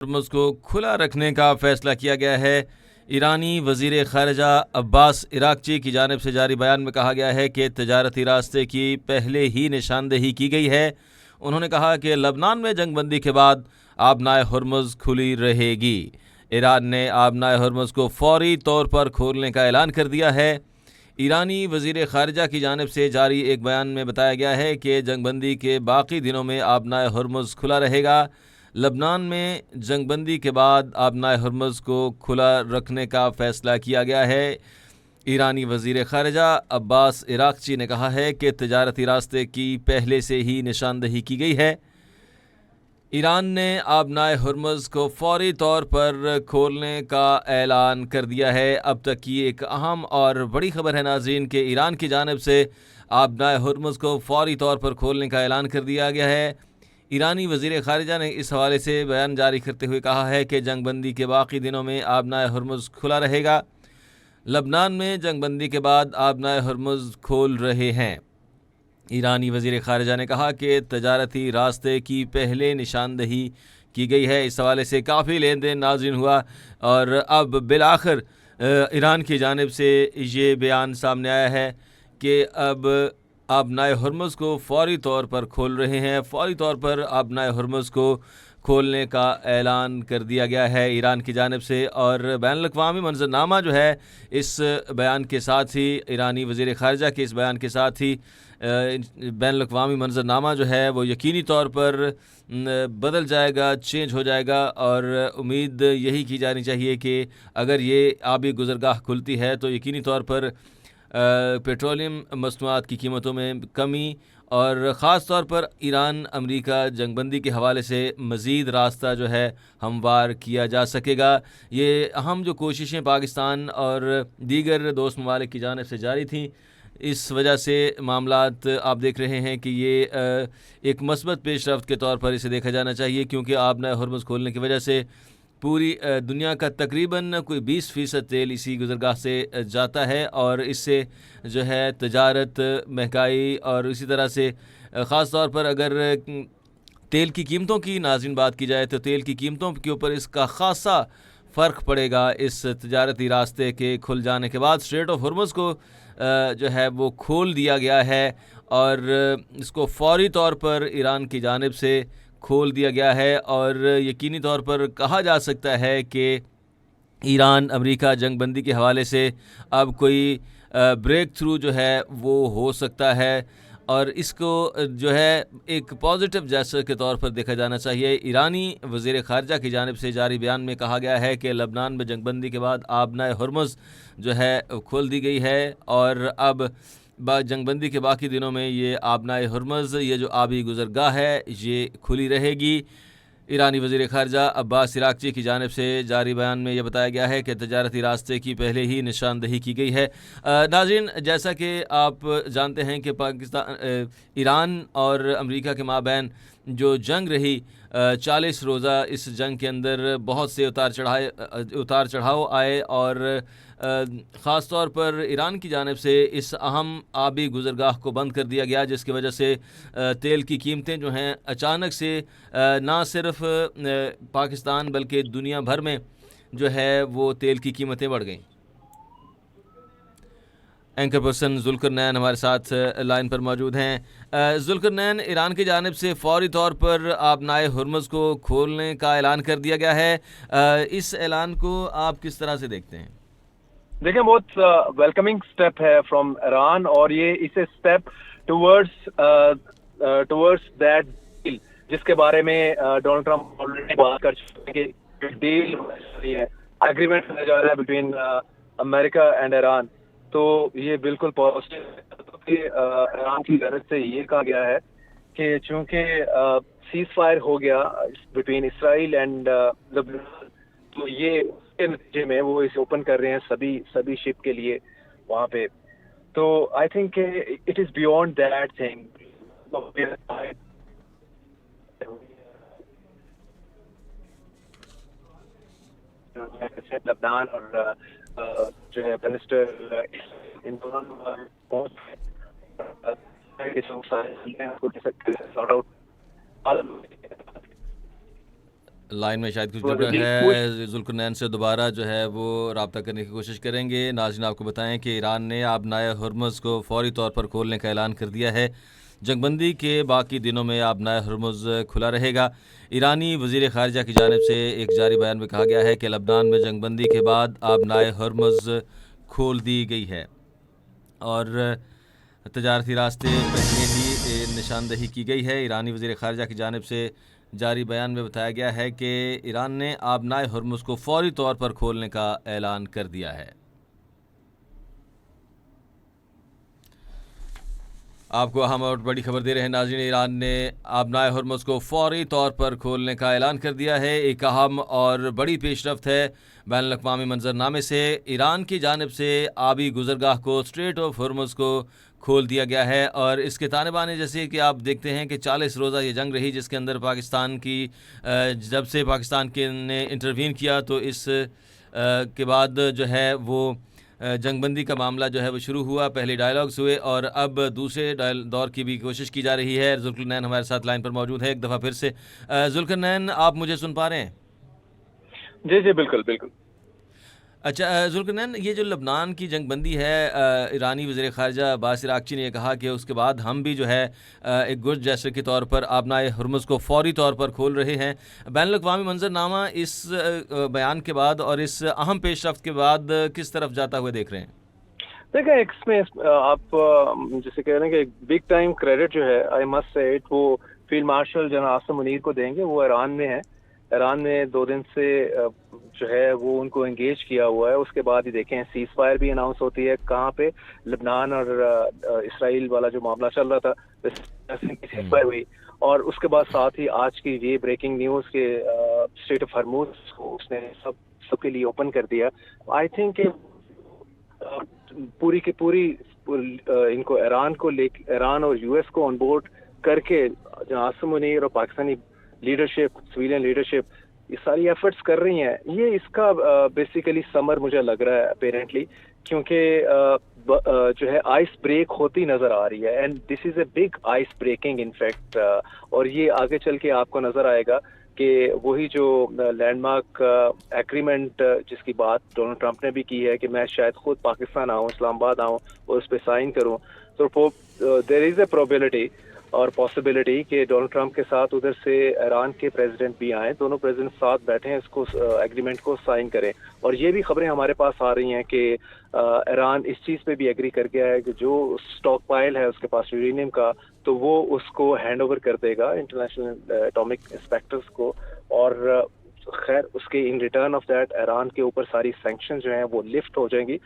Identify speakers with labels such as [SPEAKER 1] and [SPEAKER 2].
[SPEAKER 1] Hormuz को खुला रखने का फ़ैसला किया गया है। ईरानी वज़ीर ख़ारिजा अब्बास इराक़ची की जानिब से जारी बयान में कहा गया है कि तजारती रास्ते की पहले ही निशानदेही की गई है। उन्होंने कहा कि लबनान में जंगबंदी के बाद आबनाए हॉर्मुज़ खुली रहेगी। ईरान ने आबनाए हॉर्मुज़ को फ़ौरी तौर पर खोलने का ऐलान कर दिया है। ईरानी वज़ीर ख़ारिजा की जानिब से जारी एक बयान में बताया गया है कि जंगबंदी के बाकी दिनों में आबनाए हॉर्मुज़ खुला रहेगा। लबनान में जंगबंदी के बाद आबनाए हॉर्मुज़ को खुला रखने का फ़ैसला किया गया है। ईरानी वज़ीर ख़ारिजा अब्बास इराक़ची ने कहा है कि तजारती रास्ते की पहले से ही निशानदेही की गई है। ईरान ने आबनाए हॉर्मुज़ को फ़ौरी तौर पर खोलने का ऐलान कर दिया है। अब तक की एक अहम और बड़ी ख़बर है नाज़रीन कि ईरान की जानिब से आबनाए हॉर्मुज़ को फ़ौरी तौर पर खोलने का ऐलान कर दिया गया है। ईरानी वज़ीर ख़ारिजा ने इस हवाले से बयान जारी करते हुए कहा है कि जंगबंदी के बाकी दिनों में आबनाए हॉर्मुज़ खुला रहेगा। लबनान में जंगबंदी के बाद आबनाए हॉर्मुज़ खोल रहे हैं। ईरानी वज़ीर ख़ारिजा ने कहा कि तजारती रास्ते की पहले निशानदेही की गई है। इस हवाले से काफ़ी लेन देन नाज़रीन हुआ और अब बिलाखिर ईरान की जानिब से ये बयान सामने आया है कि अब आबनाए हॉर्मुज़ को फ़ौरी तौर पर खोल रहे हैं। फ़ौरी तौर पर आबनाए हॉर्मुज़ को खोलने का ऐलान कर दिया गया है ईरान की जानिब से। और बैनुल-अक़वामी मंज़रनामा जो है इस बयान के साथ ही, ईरानी वज़ीर ख़ारिजा के इस बयान के साथ ही बैनुल-अक़वामी मंज़रनामा जो है वो यकीनी तौर पर बदल जाएगा, चेंज हो जाएगा। और उम्मीद यही की जानी चाहिए कि अगर ये आबी गुज़रगाह खुलती है तो यकीनी तौर पर पेट्रोलियम मसनूआत की कीमतों में कमी और ख़ास तौर पर ईरान अमेरिका जंगबंदी के हवाले से मज़ीद रास्ता जो है हमवार किया जा सकेगा। ये अहम जो कोशिशें पाकिस्तान और दीगर दोस्त ममालिक की जानिब से जारी थीं, इस वजह से मामलात आप देख रहे हैं कि ये एक मस्बत पेशरफ्त के तौर पर इसे देखा जाना चाहिए, क्योंकि आबनाए हॉर्मुज़ खोलने की वजह से पूरी दुनिया का तकरीबन कोई 20% तेल इसी गुज़रगाह से जाता है और इससे जो है तजारत, महंगाई और इसी तरह से ख़ास तौर पर अगर तेल की कीमतों की नाज़रीन बात की जाए तो तेल की कीमतों के ऊपर इसका ख़ासा फ़र्क पड़ेगा। इस तजारती रास्ते के खुल जाने के बाद स्ट्रेट ऑफ हॉर्मुज़ को जो है वो खोल दिया गया है और इसको फ़ौरी तौर पर ईरान की जानिब से खोल दिया गया है। और यकीनी तौर पर कहा जा सकता है कि ईरान अमेरिका जंगबंदी के हवाले से अब कोई ब्रेक थ्रू जो है वो हो सकता है और इसको जो है एक पॉजिटिव जेस्चर के तौर पर देखा जाना चाहिए। ईरानी वज़ीर ख़ारिजा की जानिब से जारी बयान में कहा गया है कि लबनान में जंगबंदी के बाद आबनाए हॉर्मुज़ जो है खोल दी गई है और अब जंगबंदी के बाकी दिनों में ये आबनाए हॉर्मुज़, ये जो आबी गुज़रगाह है, ये खुली रहेगी। ईरानी वज़ीर ख़ारिजा अब्बास इराक़ची की जानिब से जारी बयान में यह बताया गया है कि तजारती रास्ते की पहले ही निशानदेही की गई है। नाज़रीन, जैसा कि आप जानते हैं कि ईरान और अमेरिका के माबैन जो जंग रही 40 रोज़ा, इस जंग के अंदर बहुत से उतार चढ़ाव आए और ख़ास तौर पर ईरान की जानिब से इस अहम आबी गुज़रगाह को बंद कर दिया गया, जिसकी वजह से तेल की कीमतें जो हैं अचानक से ना सिर्फ पाकिस्तान बल्कि दुनिया भर में जो है वो तेल की कीमतें बढ़ गईं। एंकर पर्सन ज़ुल्करनैन हमारे साथ लाइन पर मौजूद हैं। ज़ुल्करनैन, ईरान की जानिब से फ़ौरी तौर पर आबनाए हॉर्मुज़ को खोलने का ऐलान कर दिया गया है। इस ऐलान को आप किस तरह से देखते हैं?
[SPEAKER 2] देखिए, बहुत वेलकमिंग स्टेप है फ्रॉम ईरान और ये इस स्टेप टुवर्ड्स दैट डील जिसके बारे में डोनाल्ड ट्रंप ऑलरेडी बात कर चुके हैं कि डील है, एग्रीमेंट होने जा रहा है बिटवीन अमेरिका एंड ईरान। तो ये बिल्कुल पॉजिटिव है। ईरान की तरफ से ये कहा गया है कि चूंकि सीज फायर हो गया बिटवीन इसराइल एंड लेबनान, तो ये के नतीजे में वो इसे ओपन कर रहे हैं सभी शिप के लिए वहाँ पे। तो I think it is beyond that thing. लबनान और जो है मिनिस्टर इन दोनों
[SPEAKER 1] لائن میں شاید کچھ گڑبڑ ہے، ذوالقرنین سے دوبارہ جو ہے وہ رابطہ کرنے کی کوشش کریں گے۔ ناظرین آپ کو بتائیں کہ ایران نے آبنائے ہرمز کو فوری طور پر کھولنے کا اعلان کر دیا ہے۔ جنگ بندی کے باقی دنوں میں آبنائے ہرمز کھلا رہے گا۔ ایرانی وزیر خارجہ کی جانب سے ایک جاری بیان میں کہا گیا ہے کہ لبنان میں جنگ بندی کے بعد آبنائے ہرمز کھول دی گئی ہے اور تجارتی راستے پہلے ہی نشاندہی کی گئی ہے۔ ایرانی وزیر خارجہ کی جانب سے جاری بیان میں بتایا گیا ہے کہ ایران نے آبنائے ہرمز کو فوری طور پر کھولنے کا اعلان کر دیا ہے۔ آپ کو اہم اور بڑی خبر دے رہے ہیں ناظرین، ایران نے آبنائے ہرمز کو فوری طور پر کھولنے کا اعلان کر دیا ہے۔ ایک اہم اور بڑی پیش رفت ہے۔ بین الاقوامی منظرنامے سے ایران کی جانب سے آبی گزرگاہ کو اسٹریٹ آف ہرمز کو کھول دیا گیا ہے، اور اس کے تانے جیسے کہ آپ دیکھتے ہیں کہ 40 روزہ یہ جنگ رہی، جس کے اندر پاکستان کی جب سے پاکستان کے نے انٹروین کیا تو اس کے بعد جو ہے وہ جنگ بندی کا معاملہ جو ہے وہ شروع ہوا، پہلے ڈائیلاگز ہوئے اور اب دوسرے دور کی بھی کوشش کی جا رہی ہے۔ ذوالقرنین ہمارے ساتھ لائن پر موجود ہے ایک دفعہ پھر سے۔ ذوالقرنین، آپ مجھے سن پا رہے ہیں؟
[SPEAKER 2] جی جی بالکل بالکل۔
[SPEAKER 1] اچھا ذوالقرنین، یہ جو لبنان کی جنگ بندی ہے، ایرانی وزیر خارجہ عباس عراقچی نے یہ کہا کہ اس کے بعد ہم بھی جو ہے ایک گڈ جیسر کے طور پر آبنائے ہرمز کو فوری طور پر کھول رہے ہیں۔ بین الاقوامی منظرنامہ اس بیان کے بعد اور اس اہم پیش رفت کے بعد کس طرف جاتا ہوئے دیکھ رہے ہیں؟
[SPEAKER 2] دیکھیں، اس میں آپ جسے کہہ رہے ہیں کہ بگ ٹائم کریڈٹ جو ہے آئی مسٹ سے اٹ وہ field marshal general Asim Munir کو دیں گے۔ وہ ایران میں ہے، ایران نے 2 دن سے جو ہے وہ ان کو انگیج کیا ہوا ہے۔ اس کے بعد ہی دیکھیں سیز فائر بھی اناؤنس ہوتی ہے، کہاں پہ لبنان اور اسرائیل والا جو معاملہ چل رہا تھا سیز فائر ہوئی، اور اس کے بعد ساتھ ہی آج کی یہ بریکنگ نیوز کے اسٹریٹ آف ہرمز کو اس نے سب کے لیے اوپن کر دیا۔ آئی تھنک کہ پوری کی پوری ان کو ایران اور یو ایس کو آن بورڈ کر کے عاصم منیر اور پاکستانی لیڈرشپ، سویلین لیڈرشپ یہ ساری ایفرٹس کر رہی ہیں۔ یہ اس کا بیسیکلی سمر مجھے لگ رہا ہے اپیرنٹلی، کیونکہ جو ہے آئس بریک ہوتی نظر آ رہی ہے، and this is a big ice breaking in fact, اور یہ آگے چل کے آپ کو نظر آئے گا کہ وہی جو لینڈ مارک ایگریمنٹ جس کی بات ڈونلڈ ٹرمپ نے بھی کی ہے کہ میں شاید خود پاکستان آؤں، اسلام آباد آؤں اور اس پہ سائن کروں، تو دیر از اے پروبیبلٹی اور پاسبلٹی کہ ڈونلڈ ٹرمپ کے ساتھ ادھر سے ایران کے پریزیڈنٹ بھی آئیں، دونوں پریزیڈنٹ ساتھ بیٹھیں، اس کو ایگریمنٹ کو سائن کریں۔ اور یہ بھی خبریں ہمارے پاس آ رہی ہیں کہ ایران اس چیز پہ بھی ایگری کر گیا ہے کہ جو اسٹاک پائل ہے اس کے پاس یورینیم کا، تو وہ اس کو ہینڈ اوور کر دے گا انٹرنیشنل اٹامک انسپیکٹرز کو، اور خیر اس کے in return of that Iran کے اوپر ساری سینکشن جو ہیں وہ لفٹ ہو جائیں گی۔